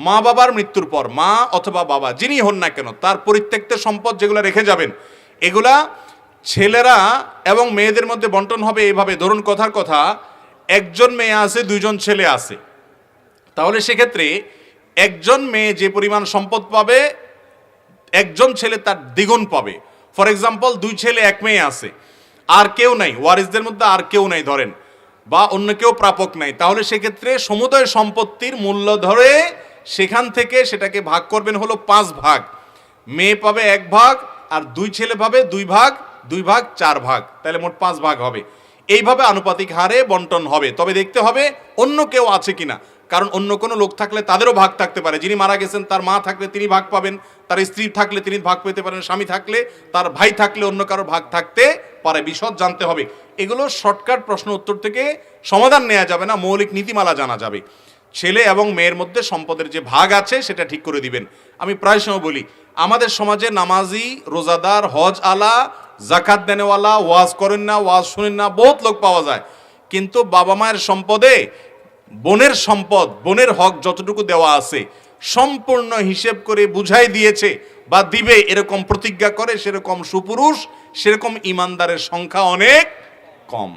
মা বাবার মৃত্যুর পর মা অথবা বাবা যিনি হন না কেন তার পরিত্যক্ত সম্পদ যেগুলো রেখে যাবেন এগুলা ছেলেরা এবং মেয়েদের মধ্যে বন্টন হবে এইভাবে। ধরুন কথার কথা, একজন মেয়ে আছে, দুইজন ছেলে আছে, তাহলে সেক্ষেত্রে একজন মেয়ে যে পরিমাণ সম্পদ পাবে একজন ছেলে তার দ্বিগুণ পাবে। ফর এক্সাম্পল, দুই ছেলে এক মেয়ে আছে, আর কেউ নাই, ওয়ারিসদের মধ্যে আর কেউ নাই ধরেন, বা অন্য কেউ প্রাপক নাই, তাহলে সেক্ষেত্রে সমুদয় সম্পত্তির মূল্য ধরে সেখান থেকে সেটাকে ভাগ করবেন হলো 5 ভাগ। মেয়ে পাবে 1 ভাগ, আর দুই ছেলে পাবে 2 ভাগ, 2 ভাগ 4 ভাগ, তাহলে মোট 5 ভাগ হবে। এইভাবে আনুপাতিক হারে বন্টন হবে। তবে দেখতে হবে অন্য কেউ আছে কিনা, কারণ অন্য কোনো লোক থাকলে তাদেরও ভাগ থাকতে পারে। যিনি মারা গেছেন তার মা থাকলে তিনি ভাগ পাবেন, তার স্ত্রী থাকলে তিনি ভাগ পেতে পারেন, স্বামী থাকলে, তার ভাই থাকলে অন্য কারো ভাগ থাকতে পারে। বিশদ জানতে হবে। এগুলো শর্টকাট প্রশ্ন উত্তর থেকে সমাধান নেওয়া যাবে না, মৌলিক নীতিমালা জানা যাবে। ছেলে এবং মেয়ের মধ্যে সম্পদের যে ভাগ আছে সেটা ঠিক করে দিবেন। আমি প্রায় সময় বলি, আমাদের সমাজে নামাজি, রোজাদার, হজ আলা, জাকাত দেনেওয়ালা, ওয়াজ করেন না, ওয়াজ শুনেন না, বহুত লোক পাওয়া যায়, কিন্তু বাবা মায়ের সম্পদে বোনের সম্পদ, বোনের হক যতটুকু দেওয়া আছে সম্পূর্ণ হিসেব করে বুঝাই দিয়েছে বা দিবে এরকম প্রতিজ্ঞা করে, সেরকম সুপুরুষ, সেরকম ইমানদারের সংখ্যা অনেক কম।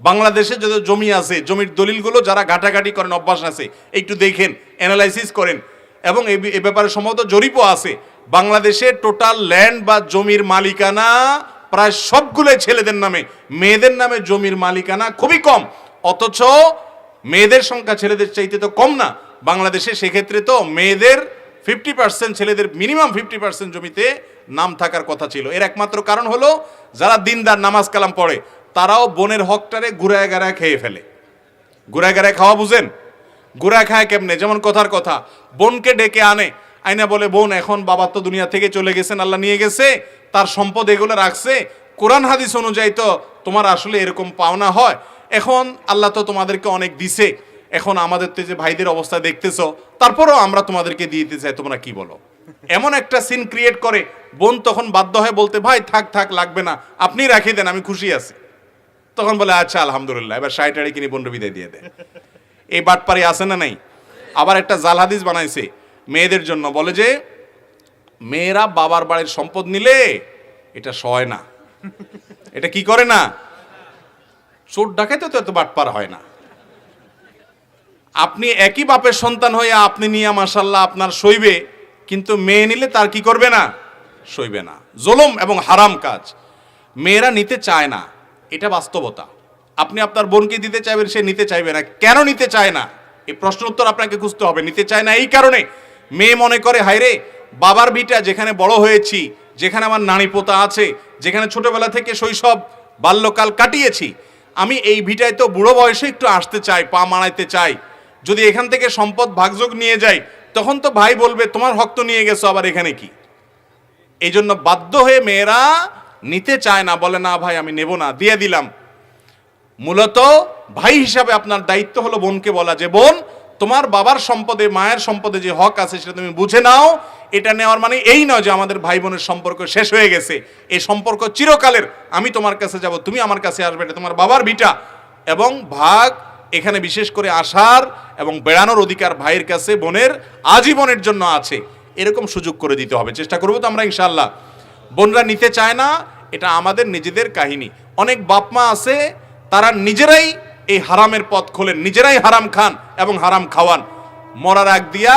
বাংলাদেশে যত জমি আছে, জমির দলিলগুলো যারা ঘাটাঘাটি করেন, অভ্যাস আছে, একটু দেখেন, অ্যানালাইসিস করেন, এবং এ ব্যাপারে সম্ভবত জরিপও আছে। বাংলাদেশে টোটাল ল্যান্ড বা জমির মালিকানা প্রায় সবগুলোই ছেলেদের নামে, মেয়েদের নামে জমির মালিকানা খুবই কম। অথচ মেয়েদের সংখ্যা ছেলেদের চাইতে তো কম না বাংলাদেশে। সেক্ষেত্রে তো মেয়েদের 50%, ছেলেদের মিনিমাম 50% জমিতে নাম থাকার কথা ছিল। এর একমাত্র কারণ হলো যারা দিনদার, নামাজ কালাম পড়ে, তারাও বোনের হকটারে গুড়ায় গাড়ায় খেয়ে ফেলে। গুড়ায় গাড়ায় খাওয়া বুঝেন? গুড়ায় খায় কেমনে? যেমন কথার কথা, বোনকে ডেকে আনে, আইনা বলে, বোন এখন বাবা তো দুনিয়া থেকে চলে গেছেন, আল্লাহ নিয়ে গেছে, তার সম্পদ এগুলো রাখছে, কোরআন হাদিস অনুযায়ী তো তোমার আসলে এরকম পাওনা হয়, এখন আল্লাহ তো তোমাদেরকে অনেক দিছে, এখন আমাদের তো যে ভাইদের অবস্থা দেখতেছো, তারপরেও আমরা তোমাদেরকে দিয়ে দিতে চাই, তোমরা কি বলো? এমন একটা সিন ক্রিয়েট করে, বোন তখন বাধ্য হয়ে বলতে, ভাই থাক থাক, লাগবে না, আপনি রাখিয়ে দেন, আমি খুশি আছি। তখন বলে, আচ্ছা আলহামদুলিল্লাহ, এবার 60 টাকা কিনে বোন বিদায় দিয়ে দেয়। এই বাটপারি আছে না নাই? আবার একটা জাল হাদিস বানাইছে মেয়েদের জন্য, বলে যে মেয়েরা বাবার বাড়ির সম্পদ নিলে এটা সয় না, এটা কি করে না, চোর ডাকাইতে তো এত বাটপার হয় না। আপনি একই বাপের সন্তান হয়ে আপনি নিয়ে মাশাআল্লাহ আপনার সইবে, কিন্তু মেয়ে নিলে তার কি করবে না, সইবে না। জুলুম এবং হারাম কাজ। মেয়েরা নিতে চায় না, এটা বাস্তবতা। আপনি আপনার বোনকে দিতে চাইবেন, সে নিতে চাইবে না। কেন নিতে চায় না? এই প্রশ্ন উত্তর আপনাকে খুঁজতে হবে। নিতে চায় না এই কারণে, মেয়ে মনে করে, হায়রে বাবার ভিটা যেখানে বড় হয়েছি, যেখানে আমার নানি পোতা আছে, যেখানে ছোটবেলা থেকে শৈশব বাল্যকাল কাটিয়েছি, আমি এই ভিটায় তো বুড়ো বয়সে একটু আসতে চাই, পা মারাইতে চাই। যদি এখান থেকে সম্পদ ভাগযোগ নিয়ে যাই, তখন তো ভাই বলবে তোমার হক তো নিয়ে গেছো, আবার এখানে কি? এই জন্য বাধ্য হয়ে মেয়েরা নিতে চায় না, বলে না ভাই আমি নেব না, দিয়ে দিলাম। মূলত ভাই হিসাবে আপনার দায়িত্ব হলো বোনকে বলা যে, বোন তোমার বাবার সম্পদে, মায়ের সম্পদে যে হক আছে সেটা তুমি বুঝে নাও। এটা নেওয়ার মানে এই নয় যে আমাদের ভাই বোনের সম্পর্ক শেষ হয়ে গেছে, এই সম্পর্ক চিরকালের। আমি তোমার কাছে যাব, তুমি আমার কাছে আসবে, এটা তোমার বাবার ভিটা। এবং ভাগ এখানে বিশেষ করে আসার এবং বেড়ানোর অধিকার ভাইয়ের কাছে বোনের আজীবনের জন্য আছে, এরকম সুযোগ করে দিতে হবে। চেষ্টা করবো তো আমরা ইনশাআল্লাহ। বোনরা নিতে চায় না, এটা আমাদের নিজেদের কাহিনী। অনেক বাপ মা আছে, তারা নিজেরাই এই হারামের পথ খোলেন, নিজেরাই হারাম খান এবং হারাম খাওয়ান। মরার আগ দিয়া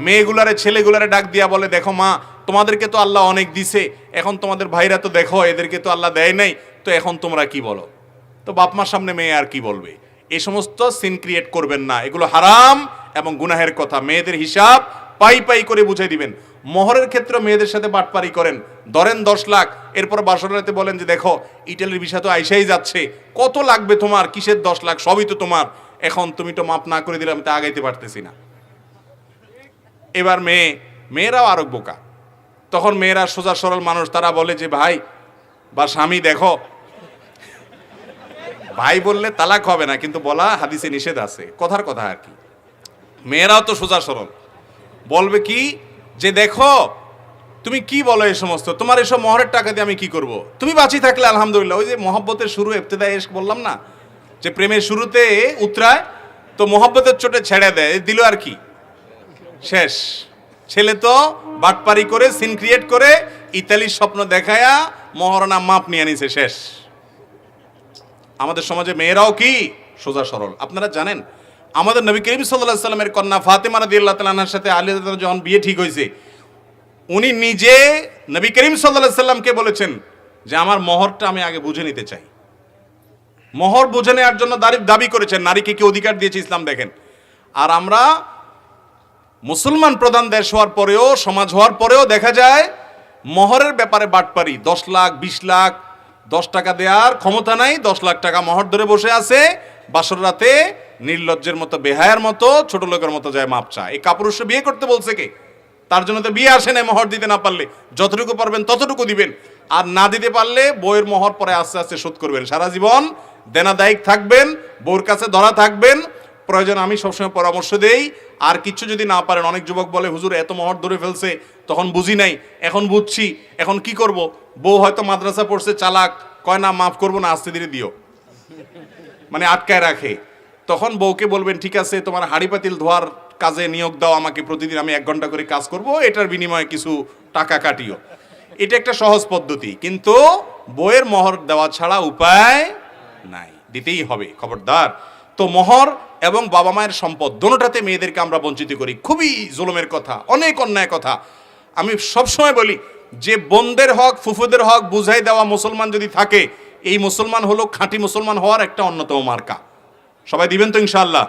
মেয়েগুলারে, ছেলেগুলারে ডাক দিয়া বলে, দেখো মা, তোমাদেরকে তো আল্লাহ অনেক দিছে, এখন তোমাদের ভাইরা তো দেখো এদেরকে তো আল্লাহ দেয় নাই, তো এখন তোমরা কি বলো? তো বাপ মার সামনে মেয়ে আর কি বলবে? এই সমস্ত সিন ক্রিয়েট করবেন না, এগুলো হারাম এবং গুনাহের কথা। মেয়েদের হিসাব পাই পাই করে বুঝাই দিবেন। মোহরের ক্ষেত্রে মেয়েদের সাথে বাটপারি করেন, ধরেন 10 লাখ, এরপর বাসরাতে বলেন যে দেখো ইটালির ভিসা তো আইসাই যাচ্ছে, কত লাগবে তোমার, কিসের 10 লাখ, সবই তো তোমার, এখন তুমি তো মাপ না করে দিলে আমি তো আগাইতে পারতেছি না। এবার মেয়েরাও আরো বোকা। তখন মেয়েরা সোজা সরল মানুষ, তারা বলে যে ভাই বা স্বামী দেখো, ভাই বললে তালাক হবে না, কিন্তু বলা হাদিসে নিষেধ আছে, কথার কথা আর কি। মেয়েরাও তো সোজা সরল, বলবে কি যে দেখো তুমি কি বলো এই সমস্ত, তোমার এসব মোহরের টাকা দিয়ে আমি কি করব? তুমি বাঁচি থাকলে আলহামদুলিল্লাহ। ওই যে মহব্বতের শুরু, ইবতেদায়ে ইশক বললাম না, যে প্রেমের শুরুতে উতরায়, তো মহব্বতের চোটে ছেড়ে দেয়, দিল আর কি, শেষ। ছেলে তো বাটপারি করে সিন ক্রিয়েট করে ইতালির স্বপ্ন দেখায়া মহারণা মাপ নিয়ে নিছে, শেষ। আমাদের সমাজে মেয়েরাও কি সোজা সরল। আপনারা জানেন আমাদের নবী করিম সাল্লাল্লাহু আলাইহি সাল্লামের কন্যা ফাতেমা রাদিয়াল্লাহু তাআলা আনহার সাথে আলী রাদিয়াল্লাহু তাআলা যখন বিয়ে ঠিক হয়েছে, উনি নিজে নবী করিম সাল্লাল্লাহু আলাইহি সাল্লামকে বলেছেন যে আমার মোহরটা আমি আগে বুঝে নিতে চাই। মোহর বুঝে নেওয়ার জন্য দাবি করেছেন। নারীকে কি অধিকার দিয়েছে ইসলাম, দেখেন। আর আমরা মুসলমান প্রধান দেশ হওয়ার পরেও, সমাজ হওয়ার পরেও দেখা যায় মোহরের ব্যাপারে বাটপারি। 10 লাখ 20 লাখ 10 টাকা দেওয়ার ক্ষমতা নাই, 10 লাখ টাকা মোহর ধরে বসে আছে, বাসর রাতে নির্লজ্জের মতো, বেহায়ার মতো, ছোট লোকের মতো যায় মাপ চা। এই কাপুরুষে বিয়ে করতে বলছে কে? তার জন্য তো বিয়ে আসে না। মোহর দিতে না পারলে যতটুকু পারবেন ততটুকু দিবেন, আর না দিতে পারলে বইয়ের মোহর পরে আস্তে আস্তে শোধ করবেন। সারা জীবন দেনাদায়িক থাকবেন, বউর কাছে ধরা থাকবেন। প্রয়োজন আমি সবসময় পরামর্শ দেই, আর কিছু যদি না পারেন, অনেক যুবক বলে হুজুর এত মোহর ধরে ফেলছে, তখন বুঝি নাই, এখন বুঝছি, এখন কি করব? বউ হয়তো মাদ্রাসা পড়ছে, চালাক, কয় না মাফ করবো না, আস্তে ধীরে দিও, মানে আটকায় রাখে। তখন বউকে বলবেন ঠিক আছে তোমার হাঁড়ি পাতিল ধোয়ার কাজে নিয়োগ দাও, আমাকে প্রতিদিন আমি 1 ঘন্টা করে কাজ করব, এটার বিনিময়ে কিছু টাকা কাটিও। এটা একটা সহজ পদ্ধতি, কিন্তু বইয়ের মোহর দেওয়া ছাড়া উপায় নাই, দিতেই হবে, খবরদার। তো মোহর এবং বাবা মায়ের সম্পদ দোনোটাতে মেয়েদেরকে আমরা বঞ্চিত করি, খুবই জুলুমের কথা, অনেক অন্যায় কথা। আমি সবসময় বলি যে বোনদের হক, ফুফুদের হক বুঝাই দেওয়া মুসলমান যদি থাকে, এই মুসলমান হলো খাঁটি মুসলমান হওয়ার একটা অন্যতম মার্কা। সবাই দিবেন তো ইনশাআল্লাহ?